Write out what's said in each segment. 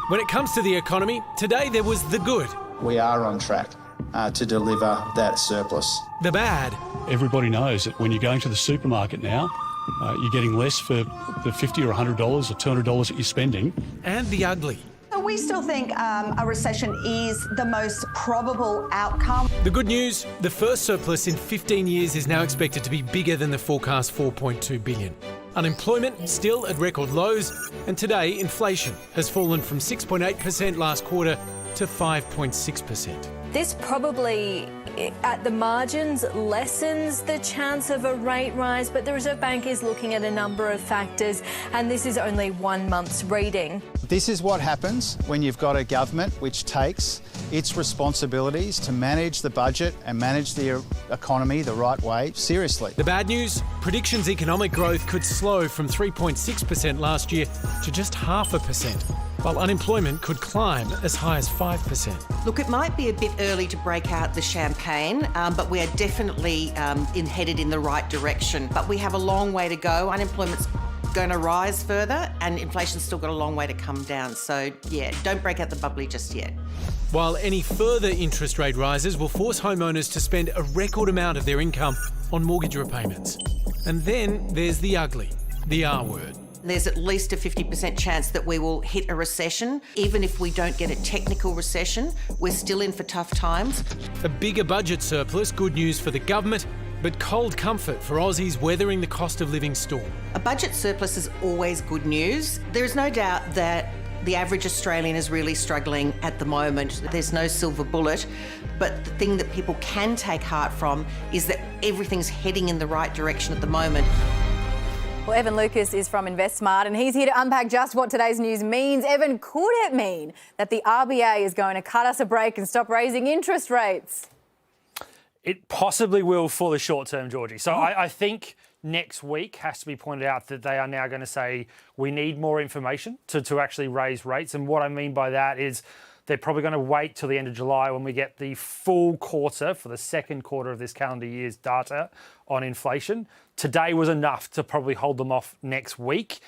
When it comes to the economy, today there was the good. We are on track to deliver that surplus. The bad. Everybody knows that when you're going to the supermarket now, you're getting less for the $50 or $100 or $200 that you're spending. And the ugly. We still think a recession is the most probable outcome. The good news, the first surplus in 15 years is now expected to be bigger than the forecast $4.2 billion. Unemployment still at record lows, and today inflation has fallen from 6.8% last quarter to 5.6%. This probably, at the margins, lessens the chance of a rate rise, but the Reserve Bank is looking at a number of factors, and this is only 1 month's reading. This is what happens when you've got a government which takes its responsibilities to manage the budget and manage the economy the right way seriously. The bad news, predictions economic growth could slow from 3.6% last year to just 0.5%, while unemployment could climb as high as 5%. Look, it might be a bit early to break out the champagne, but we are definitely headed in the right direction. But we have a long way to go. Unemployment's going to rise further and inflation's still got a long way to come down. So, yeah, don't break out the bubbly just yet. While any further interest rate rises will force homeowners to spend a record amount of their income on mortgage repayments. And then there's the ugly, the R word. There's at least a 50% chance that we will hit a recession. Even if we don't get a technical recession, we're still in for tough times. A bigger budget surplus, good news for the government, but cold comfort for Aussies weathering the cost of living storm. A budget surplus is always good news. There is no doubt that the average Australian is really struggling at the moment. There's no silver bullet, but the thing that people can take heart from is that everything's heading in the right direction at the moment. Well, Evan Lucas is from InvestSmart and he's here to unpack just what today's news means. Evan, could it mean that the RBA is going to cut us a break and stop raising interest rates? It possibly will for the short term, Georgie. So I think next week has to be pointed out that they are now going to say we need more information to actually raise rates. And what I mean by that is they're probably going to wait till the end of July when we get the full quarter for the second quarter of this calendar year's data on inflation. Today was enough to probably hold them off next week.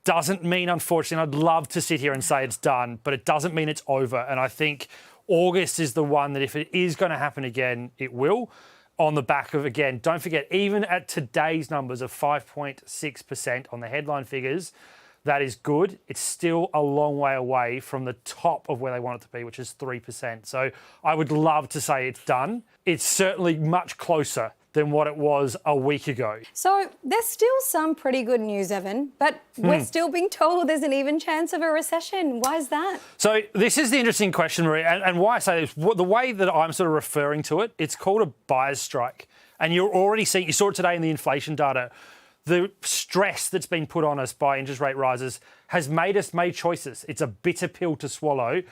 Doesn't mean, unfortunately, I'd love to sit here and say it's done, but it doesn't mean it's over. And I think August is the one that if it is going to happen again, it will. On the back of, again, don't forget, even at today's numbers of 5.6% on the headline figures, that is good. It's still a long way away from the top of where they want it to be, which is 3%. So I would love to say it's done. It's certainly much closer than what it was a week ago. So there's still some pretty good news, Evan, but we're still being told there's an even chance of a recession. Why is that? So this is the interesting question, Marie, and why I say this, the way that I'm sort of referring to it, it's called a buyer's strike. And you're already seeing, you saw it today in the inflation data, the stress that's been put on us by interest rate rises has made us make choices. It's a bitter pill to swallow.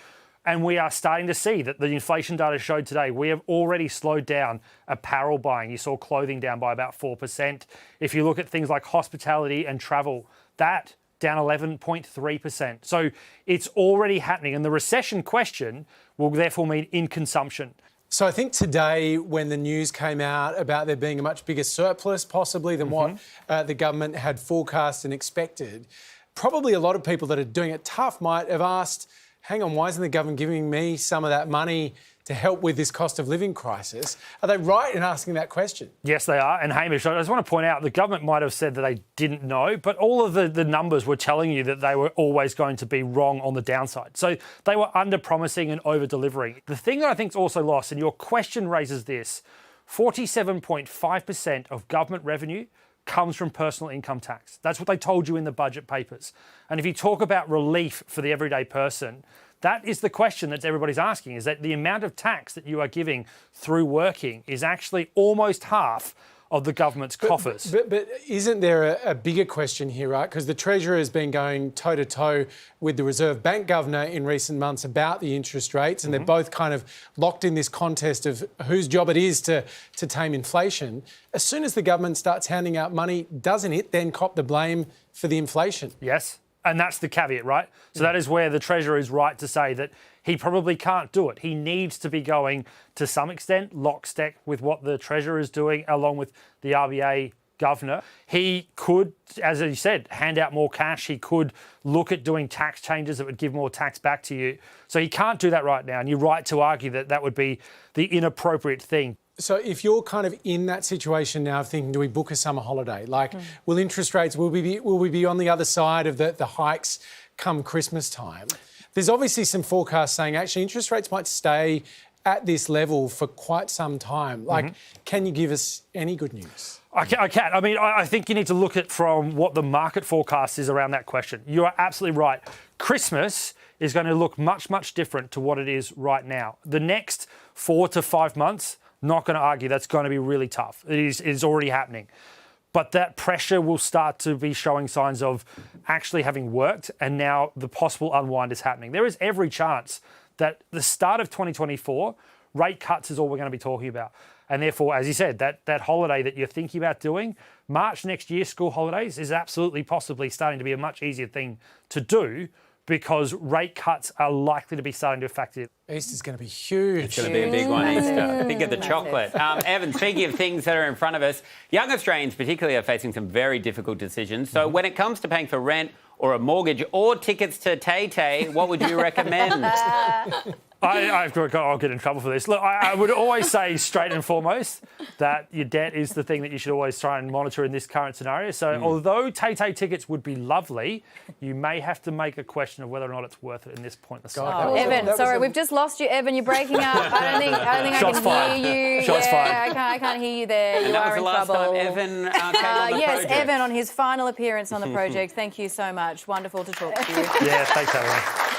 And we are starting to see that the inflation data showed today, we have already slowed down apparel buying. You saw clothing down by about 4%. If you look at things like hospitality and travel, that down 11.3%. So it's already happening. And the recession question will therefore mean in consumption. So I think today, when the news came out about there being a much bigger surplus possibly than what the government had forecast and expected, probably a lot of people that are doing it tough might have asked, hang on, why isn't the government giving me some of that money to help with this cost of living crisis? Are they right in asking that question? Yes, they are. And Hamish, I just want to point out, the government might have said that they didn't know, but all of the numbers were telling you that they were always going to be wrong on the downside. So they were under-promising and over-delivering. The thing that I think is also lost, and your question raises this, 47.5% of government revenue comes from personal income tax. That's what they told you in the budget papers. And if you talk about relief for the everyday person, that is the question that everybody's asking, is that the amount of tax that you are giving through working is actually almost half of the government's coffers. But isn't there a bigger question here, right? Because the Treasurer has been going toe-to-toe with the Reserve Bank Governor in recent months about the interest rates, and they're both kind of locked in this contest of whose job it is to tame inflation. As soon as the government starts handing out money, doesn't it then cop the blame for the inflation? Yes. And that's the caveat, right? So that is where the Treasurer is right to say that he probably can't do it. He needs to be going, to some extent, lockstep with what the Treasurer is doing, along with the RBA governor, he could, as he said, hand out more cash. He could look at doing tax changes that would give more tax back to you. So he can't do that right now. And you're right to argue that that would be the inappropriate thing. So if you're kind of in that situation now of thinking, do we book a summer holiday? Like, will interest rates, will we be on the other side of the hikes come Christmas time? There's obviously some forecasts saying actually interest rates might stay at this level for quite some time. Like, can you give us any good news? I can. I mean, I think you need to look at from what the market forecast is around that question. You are absolutely right. Christmas is going to look much, much different to what it is right now. The next 4 to 5 months, not going to argue that's going to be really tough. It is already happening. But that pressure will start to be showing signs of actually having worked, and now the possible unwind is happening. There is every chance that the start of 2024, rate cuts is all we're going to be talking about. And therefore, as you said, that holiday that you're thinking about doing, March next year, school holidays, is absolutely possibly starting to be a much easier thing to do because rate cuts are likely to be starting to affect it. Easter's going to be huge. It's going to be a big one, Easter. Think of the chocolate. Evan, speaking of things that are in front of us, young Australians particularly are facing some very difficult decisions. So when it comes to paying for rent or a mortgage or tickets to Tay Tay, what would you recommend? I'll get in trouble for this. Look, I would always say straight and foremost that your debt is the thing that you should always try and monitor in this current scenario. So although Tay Tay tickets would be lovely, you may have to make a question of whether or not it's worth it in this point in the cycle. Evan, sorry, we've just lost you. Evan, you're breaking up. I don't think I can hear you. Shots fired. I can't hear you there. And you that are was the in last trouble. time Evan came on the yes, project. Evan on his final appearance on the project. Thank you so much. Wonderful to talk to you. Yeah, thanks, everyone.